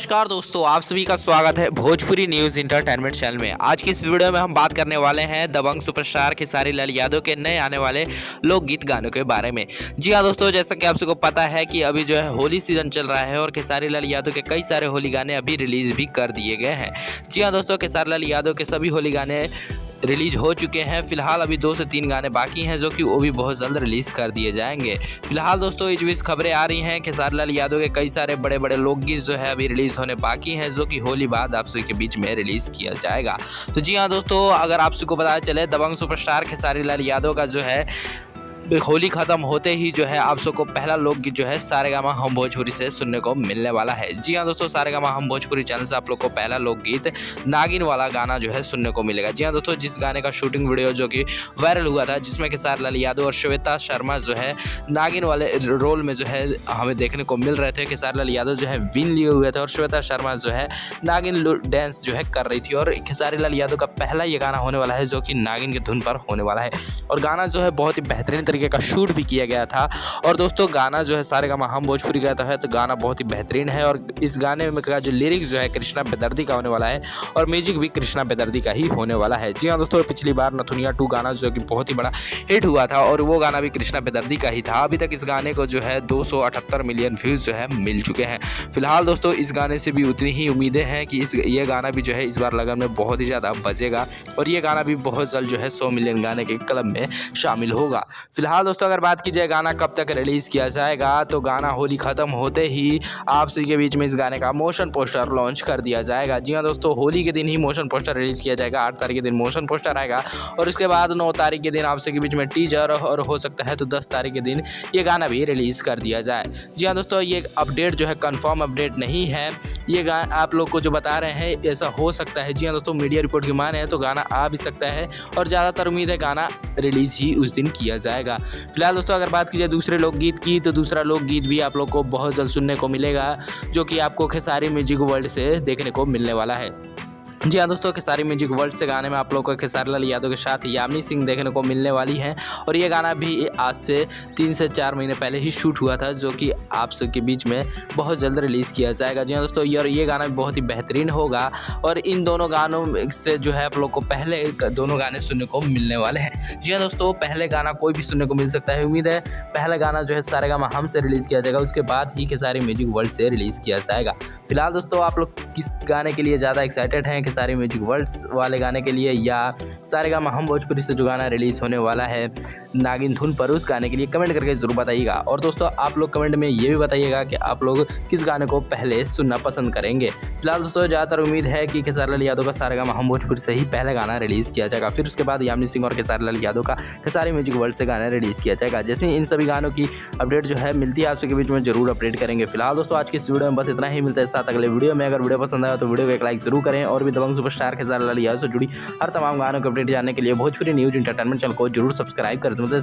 नमस्कार दोस्तों, आप सभी का स्वागत है भोजपुरी न्यूज इंटरटेनमेंट चैनल में। आज की इस वीडियो में हम बात करने वाले हैं दबंग सुपरस्टार खेसारी लाल यादव के नए आने वाले लोकगीत गानों के बारे में। जी हाँ दोस्तों, जैसा कि आप सबको पता है कि अभी जो है होली सीजन चल रहा है और खेसारी लाल यादव के कई सारे होली गाने अभी रिलीज भी कर दिए गए हैं। जी हाँ दोस्तों, खेसारी लाल यादव के सभी होली गाने रिलीज हो चुके हैं। फिलहाल अभी 2 से 3 गाने बाकी हैं जो कि वो भी बहुत जल्द रिलीज कर दिए जाएंगे। फिलहाल दोस्तों इस बीच खबरें आ रही हैं खेसारी लाल यादव के कई सारे बड़े बड़े लोकगीत जो है अभी रिलीज होने बाकी हैं, जो कि होली बाद आप सभी के बीच में रिलीज किया जाएगा। तो जी हाँ दोस्तों, अगर आप सबको पता चले दबंग सुपरस्टार खेसारी लाल यादव का जो है होली खत्म होते ही जो है आप सबको पहला लोकगीत जो है सारेगामा हम भोजपुरी से सुनने को मिलने वाला है। जी हाँ दोस्तों, सारेगामा हम भोजपुरी चैनल से आप लोग को पहला लोकगीत नागिन वाला गाना जो है सुनने को मिलेगा। जी हाँ दोस्तों, जिस गाने का शूटिंग वीडियो जो कि वायरल हुआ था, जिसमें खेसारी लाल यादव और श्वेता शर्मा जो है नागिन वाले रोल में जो है हमें देखने को मिल रहे थे। खेसारी लाल यादव जो है विन लिए हुए थे और श्वेता शर्मा जो है नागिन डांस जो है कर रही थी। और खेसारी लाल यादव का पहला ये गाना होने वाला है जो कि नागिन की धुन पर होने वाला है। और गाना जो है बहुत ही बेहतरीन तरीके का शूट भी किया गया था। और दोस्तों गाना जो है सारेगामा हम भोजपुरी गाता है, तो गाना बहुत ही बेहतरीन है। और इस गाने में का जो लिरिक्स जो है कृष्णा बेदर्दी का होने वाला है और म्यूजिक भी कृष्णा बेदर्दी का ही होने वाला है। जी हाँ दोस्तों, पिछली बार नथुनिया 2 गाना जो कि बहुत ही बड़ा हिट हुआ था और वो गाना भी कृष्णा बेदर्दी का ही था। अभी तक इस गाने को जो है 278 मिलियन व्यूज जो है मिल चुके हैं। फिलहाल दोस्तों इस गाने से भी उतनी ही उम्मीदें हैं कि ये गाना भी जो है इस बार लगन में बहुत ही ज़्यादा बजेगा और ये गाना भी बहुत जल्द जो है 100 मिलियन गाने के क्लब में शामिल होगा। फिलहाल दोस्तों अगर बात की जाए गाना कब तक रिलीज़ किया जाएगा, तो गाना होली ख़त्म होते ही आप सभी के बीच में इस गाने का मोशन पोस्टर लॉन्च कर दिया जाएगा। जी हाँ दोस्तों, होली के दिन ही मोशन पोस्टर रिलीज़ किया जाएगा। 8 तारीख के दिन मोशन पोस्टर आएगा और उसके बाद 9 तारीख के दिन आप सभी के बीच में टीजर और हो सकता है तो 10 तारीख के दिन ये गाना भी रिलीज़ कर दिया जाए। जी हाँ दोस्तों, ये अपडेट जो है कन्फर्म अपडेट नहीं है, ये आप लोग को जो बता रहे हैं ऐसा हो सकता है। जी हाँ दोस्तों, मीडिया रिपोर्ट की माने तो गाना आ भी सकता है और ज़्यादातर उम्मीद है गाना रिलीज़ ही उस दिन किया जाएगा। फिलहाल दोस्तों अगर बात की जाए दूसरे लोकगीत की, तो दूसरा लोकगीत भी आप लोग को बहुत जल्द सुनने को मिलेगा, जो कि आपको खेसारी म्यूजिक वर्ल्ड से देखने को मिलने वाला है। जी हाँ दोस्तों, खेसारी म्यूजिक वर्ल्ड से गाने में आप लोग को खेसारी लाल यादव के साथ यामिनी सिंह देखने को मिलने वाली हैं। और ये गाना भी आज से 3 से 4 महीने पहले ही शूट हुआ था, जो कि आप सबके बीच में बहुत जल्द रिलीज़ किया जाएगा। जी हाँ दोस्तों, ये गाना भी बहुत ही बेहतरीन होगा और इन दोनों गानों से जो है आप लोग को पहले दोनों गाने सुनने को मिलने वाले हैं। जी हाँ दोस्तों, पहले गाना कोई भी सुनने को मिल सकता है। उम्मीद है पहला गाना जो है सारेगामा हम से रिलीज़ किया जाएगा, उसके बाद ही खेसारी म्यूजिक वर्ल्ड से रिलीज़ किया जाएगा। फिलहाल दोस्तों आप लोग किस गाने के लिए ज़्यादा एक्साइटेड हैं, खेसारी म्यूजिक वर्ल्ड वाले गाने के लिए या सारेगामा हम भोजपुरी से जो गाना रिलीज़ होने वाला है नागिन धुन पर, उस गाने के लिए कमेंट करके ज़रूर बताइएगा। और दोस्तों आप लोग कमेंट में ये भी बताइएगा कि आप लोग किस गाने को पहले सुनना पसंद करेंगे। फिलहाल दोस्तों ज़्यादातर उम्मीद है कि खेसारी लाल यादव का सारेगामा हम भोजपुरी से ही पहला गाना रिलीज़ किया जाएगा, फिर उसके बाद यामिनी सिंह और खेसारी लाल यादव का खेसारी म्यूजिक वर्ल्ड से गाना रिलीज़ किया जाएगा। जैसे इन सभी गानों की अपडेट जो है मिलती है आप सबके बीच में जरूर अपडेट करेंगे। फिलहाल दोस्तों आज की इस वीडियो में बस इतना ही, मिलता है साथ अगले वीडियो में। अगर वीडियो पसंद आया तो वीडियो को एक लाइक जरूर करें और भी दबंग सुपरस्टार खेसारी लाल यादव से जुड़ी हर तमाम गानों की अपडेट जानने के लिए भोजपुरी न्यूज इंटरटेनमेंट चैनल को जरूर सब्सक्राइब कर दें।